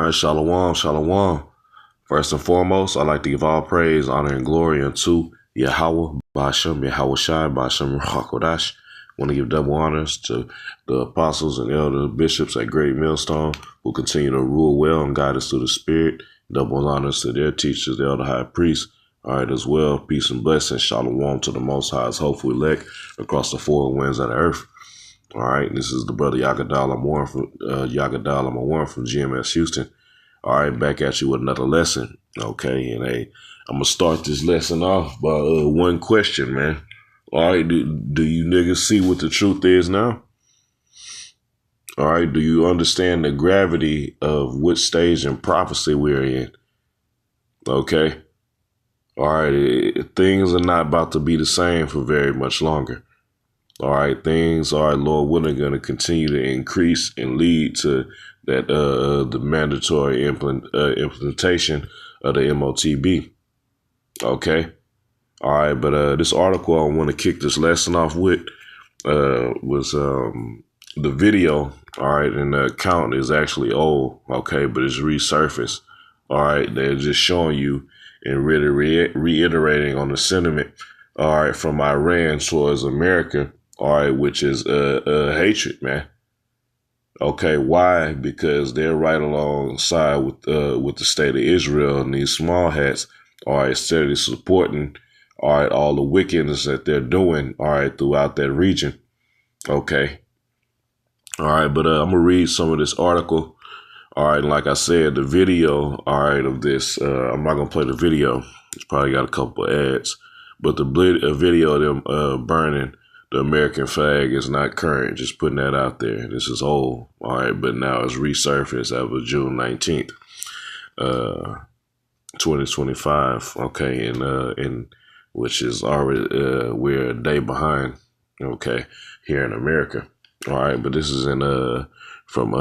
All right, shalom, shalom. First and foremost, I'd like to give all praise, honor, and glory unto Yahweh, Ba'ashem, Yahweh Shai, Ba'ashem, Rahakodash. I want to give double honors to the apostles and elder bishops at Great Millstone who continue to rule well and guide us through the Spirit. Double honors to their teachers, the elder high priest. All right, as well, peace and blessings, shalom to the Most High's hopeful elect across the four winds of the earth. All right, this is the brother Yagadal Amor from GMS Houston. All right, back at you with another lesson. Okay, and hey, I'm gonna start this lesson off by one question, man. All right, do you niggas see what the truth is now? All right, do you understand the gravity of which stage in prophecy we're in? Okay, all right, things are not about to be the same for very much longer. All right, things are, Lord willing, going to continue to increase and lead to that the mandatory implementation of the MOTB. Okay, all right, but this article I want to kick this lesson off with was the video. All right, and the account is actually old. Okay, but it's resurfaced. All right, they're just showing you and really reiterating on the sentiment. All right, from Iran towards America. All right, which is hatred, man. Okay, why? Because they're right alongside with the state of Israel and these small hats. All right, steadily supporting all the wickedness that they're doing. All right, throughout that region. Okay, all right, but I'm gonna read some of this article. All right, and like I said, the video. All right, of this. I'm not gonna play the video. It's probably got a couple of ads, but the video of them burning the American flag is not current. Just putting that out there. This is old. All right, but now it's resurfaced as of June 19th, 2025. Okay, and which is already we're a day behind. Okay, here in America. All right, but this is in from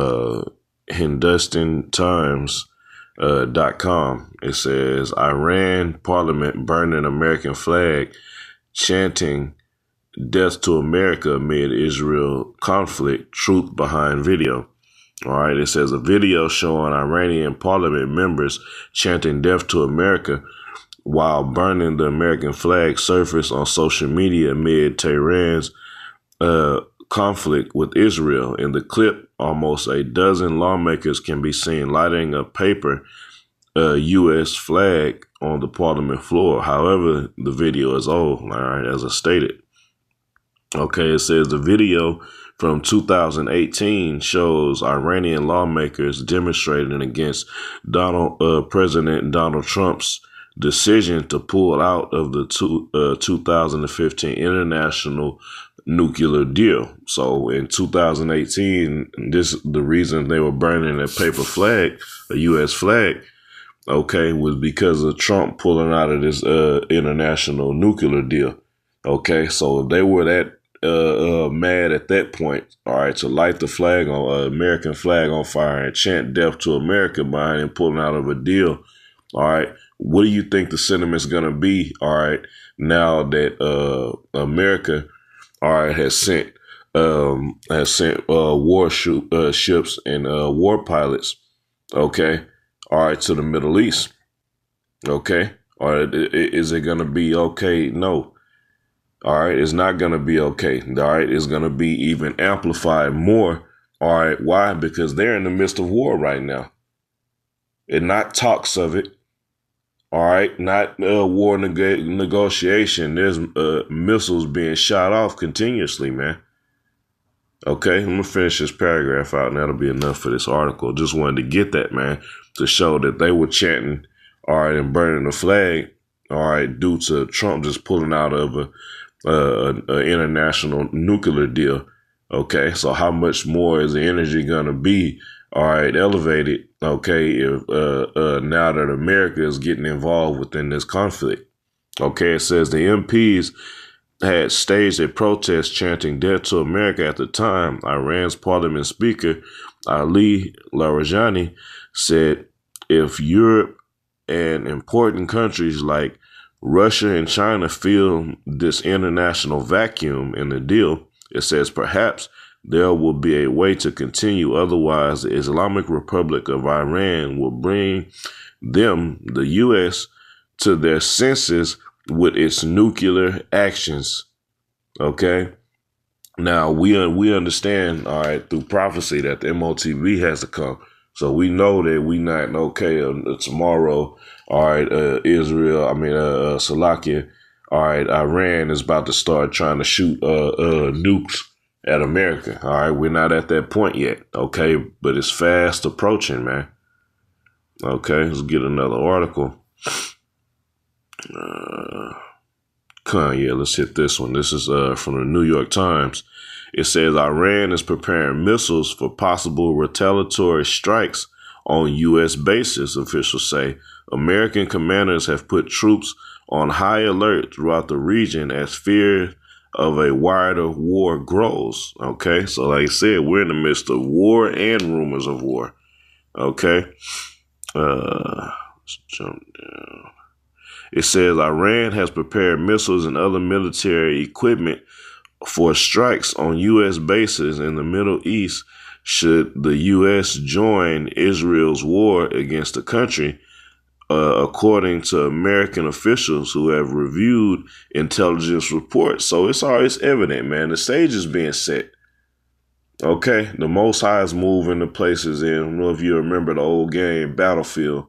HindustanTimes.com. It says Iran Parliament burning American flag, chanting "Death to America" amid Israel conflict. Truth behind video. All right, it says a video showing Iranian parliament members chanting "Death to America" while burning the American flag surfaced on social media amid Tehran's conflict with Israel. In the clip, almost a dozen lawmakers can be seen lighting a paper U.S. flag on the parliament floor. However, the video is old, all right, as I stated. Okay, it says the video from 2018 shows Iranian lawmakers demonstrating against President Donald Trump's decision to pull out of the 2015 international nuclear deal. So in 2018, the reason they were burning a paper flag, a U.S. flag, okay, was because of Trump pulling out of this international nuclear deal. Okay, so if they were that mad at that point, all right, to light the flag on American flag on fire and chant "Death to America" behind him pulling out of a deal, all right, what do you think the sentiment's gonna be? All right, now that America, all right, has sent ships and war pilots, okay, all right, to the Middle East, okay, all right, is it gonna be okay? No. All right, it's not going to be okay. All right, it's going to be even amplified more. All right, why? Because they're in the midst of war right now. And not talks of it. All right, not war negotiation. There's missiles being shot off continuously, man. Okay, I'm going to finish this paragraph out and that'll be enough for this article. Just wanted to get that, man, to show that they were chanting, all right, and burning the flag, all right, due to Trump just pulling out of an international nuclear deal. Okay, so how much more is the energy gonna be, all right, elevated, okay, if now that America is getting involved within this conflict? Okay, it says the MPs had staged a protest chanting "Death to America" at the time. Iran's parliament speaker Ali Larijani said if Europe and important countries like Russia and China feel this international vacuum in the deal, it says perhaps there will be a way to continue. Otherwise, the Islamic Republic of Iran will bring them, the U.S., to their senses with its nuclear actions. Okay? Now, we understand, all right, through prophecy that the MOTB has to come. So we know that we not, okay, tomorrow, all right, Salakia, all right, Iran is about to start trying to shoot nukes at America. All right, we're not at that point yet, okay, but it's fast approaching, man. Okay, let's get another article. Let's hit this one. This is from the New York Times. It says Iran is preparing missiles for possible retaliatory strikes on U.S. bases, officials say. American commanders have put troops on high alert throughout the region as fear of a wider war grows. Okay, so like I said, we're in the midst of war and rumors of war. Okay, let's jump down. It says Iran has prepared missiles and other military equipment for strikes on U.S. bases in the Middle East should the U.S. join Israel's war against the country, according to American officials who have reviewed intelligence reports. So it's always evident, man. The stage is being set. Okay, the Most High is moving the places in. I don't know if you remember the old game Battlefield,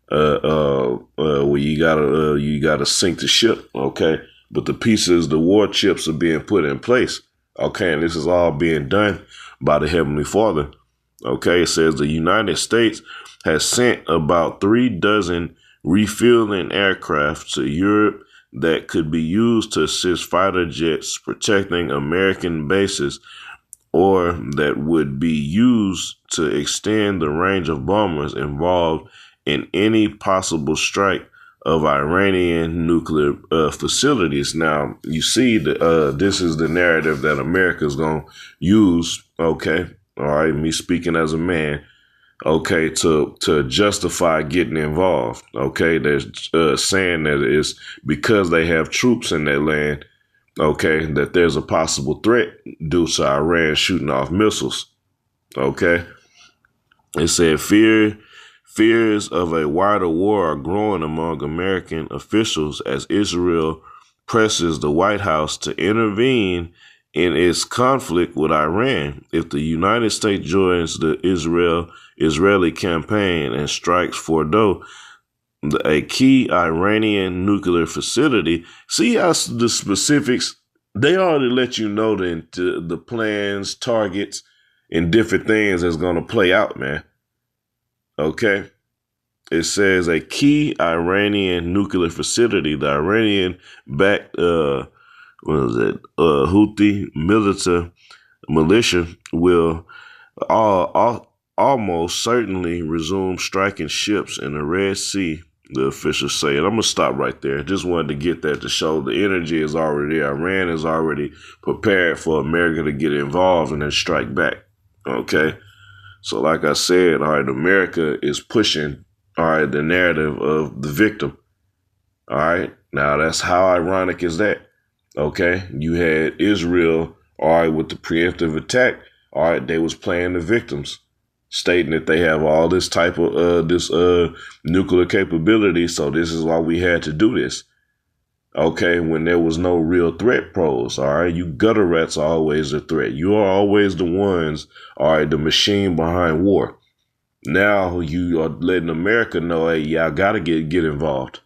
where you gotta sink the ship. Okay, but the pieces, the war chips are being put in place. Okay, and this is all being done by the Heavenly Father. Okay, it says the United States has sent about 36 refueling aircraft to Europe that could be used to assist fighter jets protecting American bases, or that would be used to extend the range of bombers involved in any possible strike of Iranian nuclear facilities. Now, you see, this is the narrative that America is going to use, okay, all right, me speaking as a man, okay, to justify getting involved, okay? They're saying that it's because they have troops in their land, okay, that there's a possible threat due to Iran shooting off missiles, okay? It said fears of a wider war are growing among American officials as Israel presses the White House to intervene in its conflict with Iran. If the United States joins the Israeli campaign and strikes Fordow, a key Iranian nuclear facility, see how the specifics, they already let you know the plans, targets, and different things that's going to play out, man. Okay. It says a key Iranian nuclear facility, the Iranian-backed, Houthi militia will almost certainly resume striking ships in the Red Sea, the officials say. And I'm going to stop right there. Just wanted to get that to show the energy is already there. Iran is already prepared for America to get involved and then strike back. Okay. So like I said, all right, America is pushing, all right, the narrative of the victim. All right. Now that's how ironic is that? Okay. You had Israel, all right, with the preemptive attack. All right. They was playing the victims, stating that they have all this type of, nuclear capability. So this is why we had to do this. Okay, when there was no real threat posed, all right? You gutter rats are always a threat. You are always the ones, all right, the machine behind war. Now you are letting America know, hey, y'all got to get involved.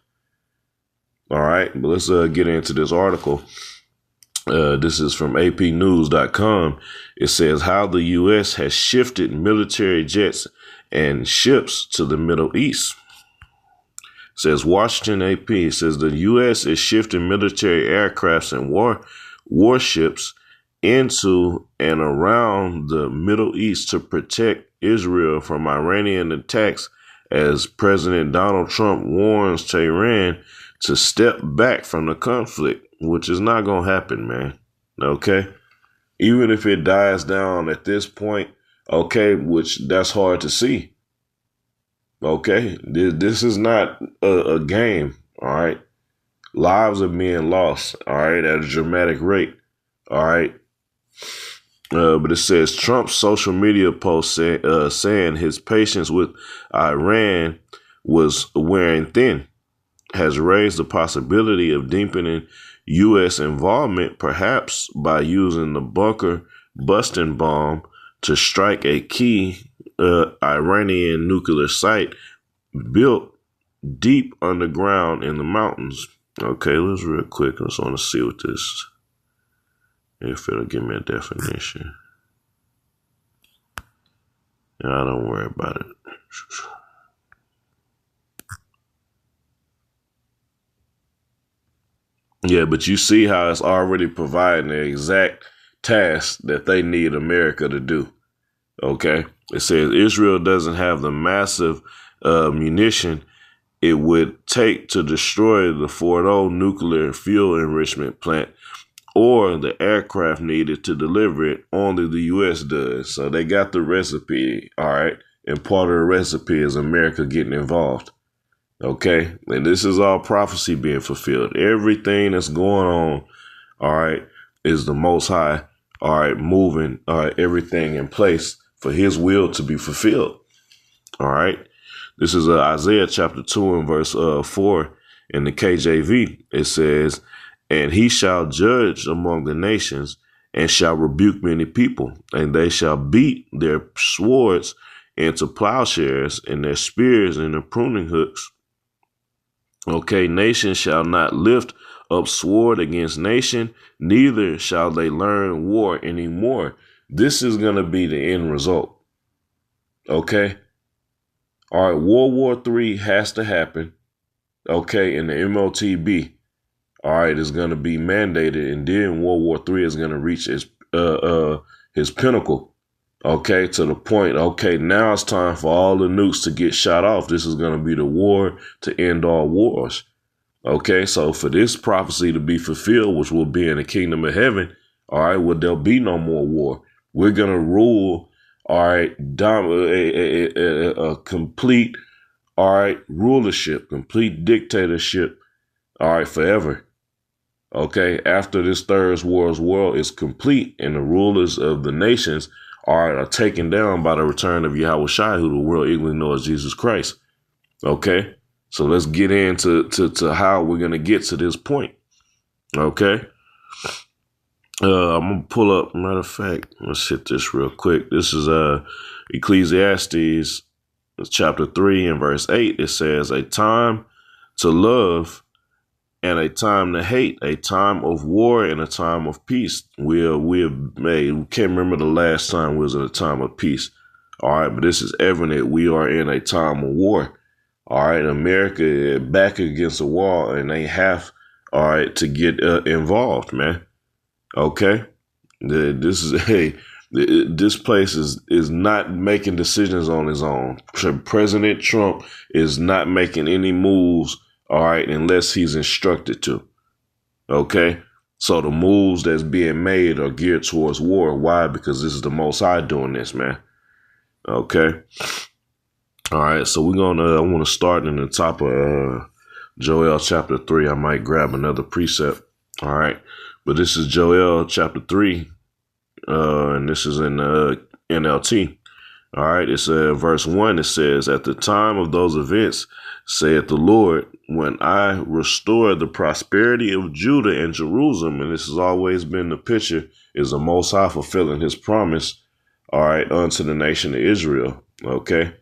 All right, but let's get into this article. This is from APnews.com. It says how the U.S. has shifted military jets and ships to the Middle East. Says Washington AP says the U.S. is shifting military aircrafts and warships into and around the Middle East to protect Israel from Iranian attacks as President Donald Trump warns Tehran to step back from the conflict, which is not going to happen, man. Okay? Even if it dies down at this point, okay, which that's hard to see. Okay, this is not a game, all right? Lives are being lost, all right, at a dramatic rate, all right? But it says Trump's social media post saying his patience with Iran was wearing thin has raised the possibility of deepening U.S. involvement, perhaps by using the bunker busting bomb to strike a key Iranian nuclear site built deep underground in the mountains. Okay, let's real quick. I just want to see what this, if it'll give me a definition. Yeah, don't worry about it. Yeah, but you see how it's already providing the exact task that they need America to do. Okay, it says Israel doesn't have the massive munition it would take to destroy the Fordo nuclear fuel enrichment plant or the aircraft needed to deliver it. Only the U.S. does. So they got the recipe, all right? And part of the recipe is America getting involved, okay? And this is all prophecy being fulfilled. Everything that's going on, all right, is the Most High, all right, moving everything in place for his will to be fulfilled, all right? This is Isaiah chapter 2 and verse 4 in the KJV. It says, and he shall judge among the nations and shall rebuke many people, and they shall beat their swords into plowshares and their spears into pruning hooks. Okay, nation shall not lift up sword against nation, neither shall they learn war anymore. This is going to be the end result. Okay. All right, World War III has to happen. Okay, and the MOTB, all right, is going to be mandated, and then World War III is going to reach his pinnacle. Okay, to the point. Okay, now it's time for all the nukes to get shot off. This is going to be the war to end all wars. Okay, so for this prophecy to be fulfilled, which will be in the kingdom of heaven, all right, well, there'll be no more war. We're going to rule. All right, a complete, all right, rulership, complete dictatorship, all right, forever. Okay, after this third world war is complete and the rulers of the nations are taken down by the return of Yahweh Shai, who the world eagerly knows Jesus Christ. Okay, so let's get into to how we're going to get to this point. Okay. I'm going to pull up, matter of fact, let's hit this real quick. This is Ecclesiastes chapter 3 and verse 8. It says, a time to love and a time to hate, a time of war and a time of peace. We can't remember the last time we was in a time of peace. All right, but this is evident. We are in a time of war. All right, America back against the wall, and they have, all right, to get involved, man. Okay, this place is not making decisions on his own. President Trump is not making any moves, all right, unless he's instructed to. Okay, so the moves that's being made are geared towards war. Why? Because this is the Most High doing this, man. Okay, all right. So I want to start in the top of Joel chapter 3. I might grab another precept. All right. But this is Joel chapter 3, and this is in NLT. All right, it's verse 1. It says, at the time of those events, saith the Lord, when I restore the prosperity of Judah and Jerusalem, and this has always been the picture, is the Most High fulfilling his promise, all right, unto the nation of Israel. Okay,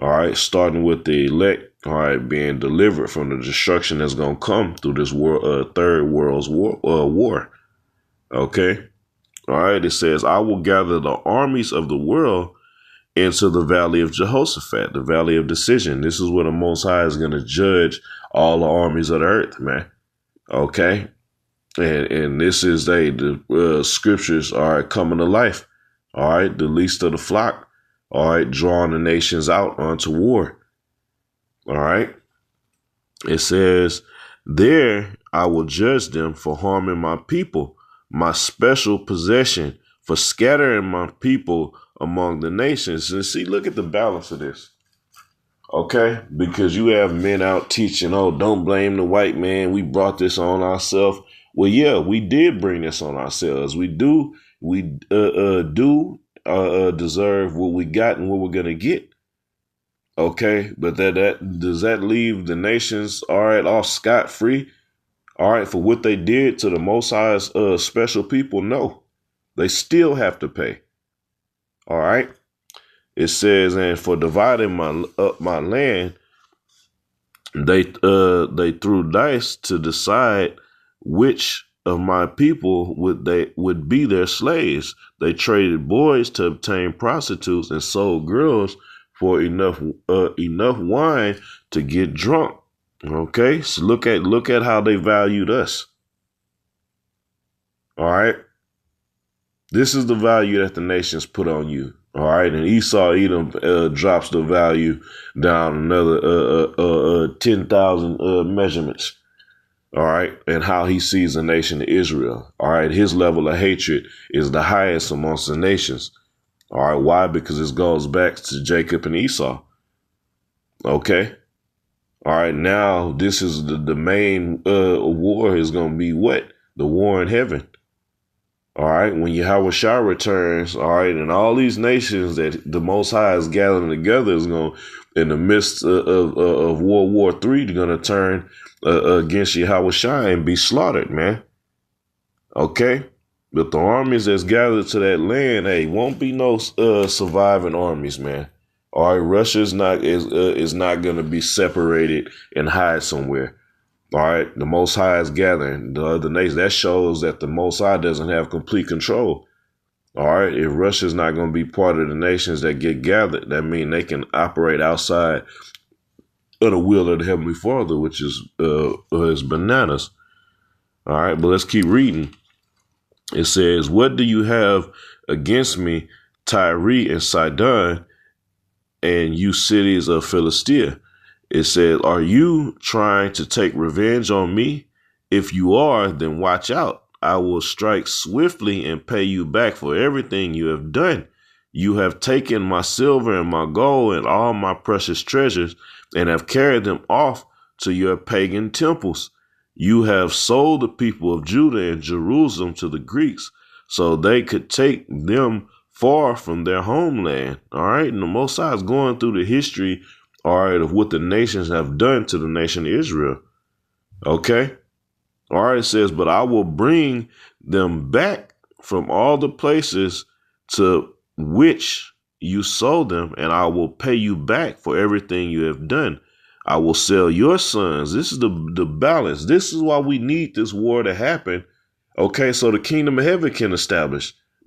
all right, starting with the elect, all right, being delivered from the destruction that's going to come through this world, third world's war. Okay. All right. It says, I will gather the armies of the world into the valley of Jehoshaphat, the valley of decision. This is where the Most High is going to judge all the armies of the earth, man. Okay. And this is the scriptures are coming to life. All right. The least of the flock. All right. Drawing the nations out onto war. All right. It says, there I will judge them for harming my people, my special possession, for scattering my people among the nations. And see, look at the balance of this. Okay. Because you have men out teaching, oh, don't blame the white man. We brought this on ourselves. Well, yeah, we did bring this on ourselves. We do we do deserve what we got and what we're gonna get. Okay, but that does that leave the nations all right off scot free? All right, for what they did to the Most High's special people? No, they still have to pay. All right. It says, and for dividing my land, they threw dice to decide which of my people would be their slaves. They traded boys to obtain prostitutes and sold girls for enough wine to get drunk. Okay, so look at how they valued us. All right, this is the value that the nations put on you. All right, and Edom drops the value down another 10,000 measurements. All right, and how he sees the nation of Israel. All right, his level of hatred is the highest amongst the nations. All right, why? Because this goes back to Jacob and Esau. Okay, all right, now this is the main war is going to be what? The war in heaven. All right, when Yahweh Shah returns, all right, and all these nations that the Most High is gathering together is going, in the midst of World War III, they're going to turn against Yahweh Shah and be slaughtered, man. Okay, but the armies that's gathered to that land, hey, won't be no surviving armies, man. All right, Russia is not going to be separated and hide somewhere. All right, the Most High is gathering the other nations. That shows that the Most High doesn't have complete control. All right, if Russia's not going to be part of the nations that get gathered, that means they can operate outside of the will of the Heavenly Father, which is bananas. All right, but let's keep reading. It says, "What do you have against me, Tyre and Sidon, and you cities of Philistia?" It says, "Are you trying to take revenge on me? If you are, then watch out. I will strike swiftly and pay you back for everything you have done. You have taken my silver and my gold and all my precious treasures and have carried them off to your pagan temples. You have sold the people of Judah and Jerusalem to the Greeks so they could take them far from their homeland." All right. And the Most High is going through the history, all right, of what the nations have done to the nation of Israel. Okay. All right. It says, "But I will bring them back from all the places to which you sold them, and I will pay you back for everything you have done. I will sell your sons." This is the balance. This is why we need this war to happen. Okay. So the kingdom of heaven can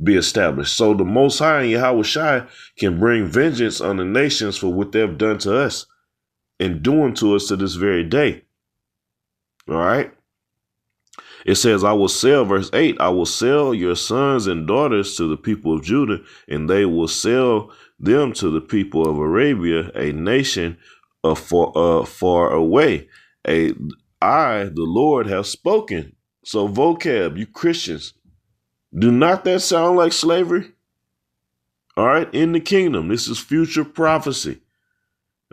be established. So the Most High and Yahweh Shai can bring vengeance on the nations for what they've done to us and doing to us to this very day. All right. It says, "I will sell," verse 8, "I will sell your sons and daughters to the people of Judah, and they will sell them to the people of Arabia, a nation far away. I, the Lord, have spoken." So vocab, you Christians, do not that sound like slavery? All right, in the kingdom. This is future prophecy.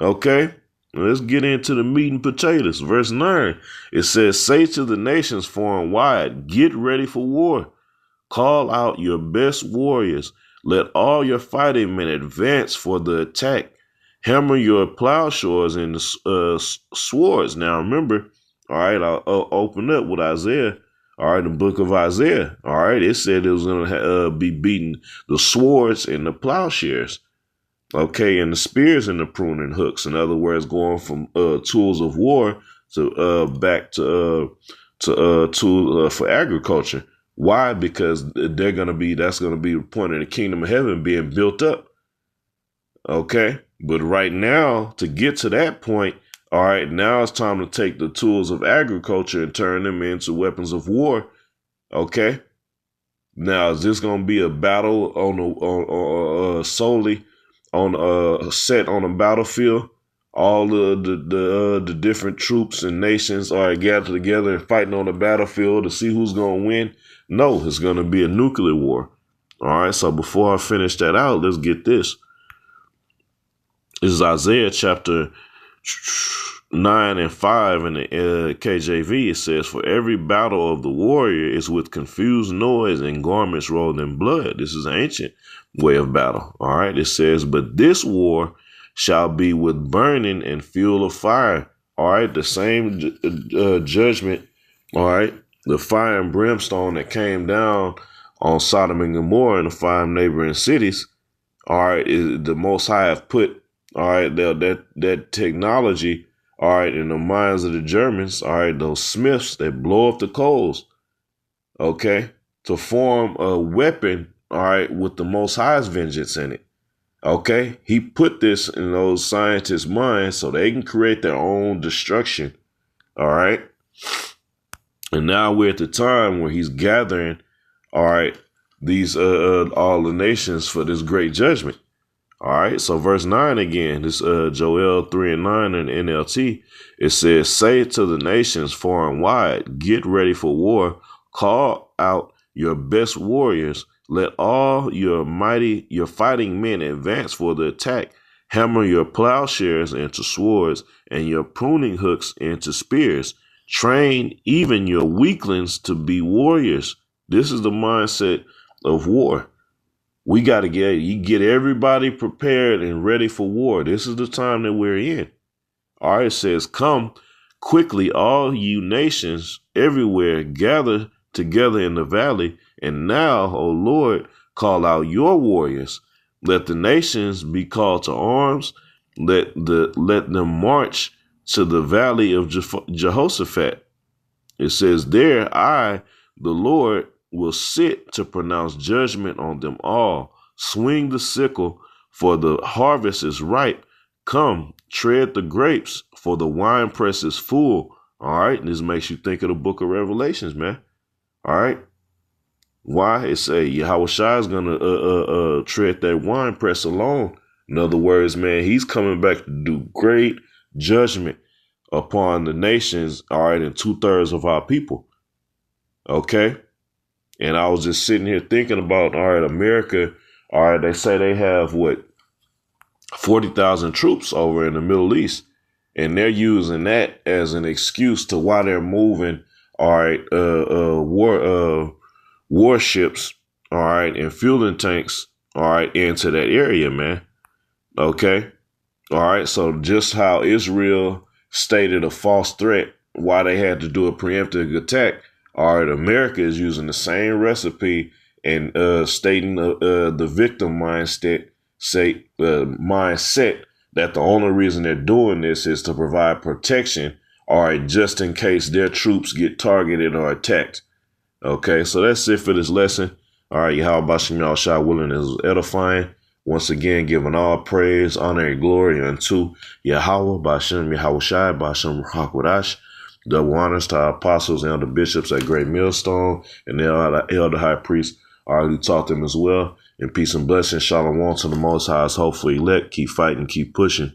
Okay, let's get into the meat and potatoes. Verse 9, it says, "Say to the nations far and wide, get ready for war. Call out your best warriors. Let all your fighting men advance for the attack. Hammer your plowshares and swords." Now remember, all right, I'll open up with Isaiah. All right, the book of Isaiah. All right, it said it was going to be beating the swords and the plowshares. Okay, and the spears and the pruning hooks. In other words, going from tools of war to back to tools for agriculture. Why? Because that's going to be the point of the kingdom of heaven being built up. Okay, but right now, to get to that point, all right, now it's time to take the tools of agriculture and turn them into weapons of war. Okay. Now, is this going to be a battle solely on set on a battlefield? All the different troops and nations are gathered together and fighting on the battlefield to see who's going to win? No, it's going to be a nuclear war. All right. So before I finish that out, let's get this. This is Isaiah chapter 9 and 5 in the KJV, it says, for every battle of the warrior is with confused noise and garments rolled in blood. This is an ancient way of battle. All right. It says, but this war shall be with burning and fuel of fire. All right. The same judgment. All right. The fire and brimstone that came down on Sodom and Gomorrah and the 5 neighboring cities. All right. Is the Most High have put, all right, that technology, all right, in the minds of the Germans, all right, those smiths that blow up the coals, okay, to form a weapon, all right, with the Most High's vengeance in it, okay? He put this in those scientists' minds so they can create their own destruction, all right? And now we're at the time where he's gathering, all right, these all the nations for this great judgment. All right, so verse 9 again, this Joel 3 and 9 in the NLT, it says, say to the nations far and wide, get ready for war, call out your best warriors, let all your fighting men advance for the attack, hammer your plowshares into swords and your pruning hooks into spears, train even your weaklings to be warriors. This is the mindset of war. We got to get everybody prepared and ready for war. This is the time that we're in. All right, it says, come quickly, all you nations everywhere, gather together in the valley. And now, O Lord, call out your warriors. Let the nations be called to arms. Let them march to the valley of Jehoshaphat. It says, there I, the Lord, will sit to pronounce judgment on them all. Swing the sickle, for the harvest is ripe. Come, tread the grapes, for the winepress is full. All right, and this makes you think of the book of Revelations, man. All right. Why? It say Yahweh Shai is going to tread that winepress alone. In other words, man, he's coming back to do great judgment upon the nations, all right, and 2/3 of our people. Okay. And I was just sitting here thinking about, all right, America, all right, they say they have 40,000 troops over in the Middle East, and they're using that as an excuse to why they're moving, all right, warships, all right, and fueling tanks, all right, into that area, man. Okay. All right. So just how Israel stated a false threat, why they had to do a preemptive attack. All right, America is using the same recipe and stating the victim mindset that the only reason they're doing this is to provide protection, all right, just in case their troops get targeted or attacked. Okay, so that's it for this lesson. All right, Yahweh Bashem Yahushua willing is edifying. Once again, giving all praise, honor, and glory unto Yahweh Bashem Yahushua Bashem Hakwadash. Double honors to our apostles and the bishops at Great Millstone and the elder high priest, all right, who taught them as well. And peace and blessings, shalom to the Most High's hopefully elect. Keep fighting, keep pushing.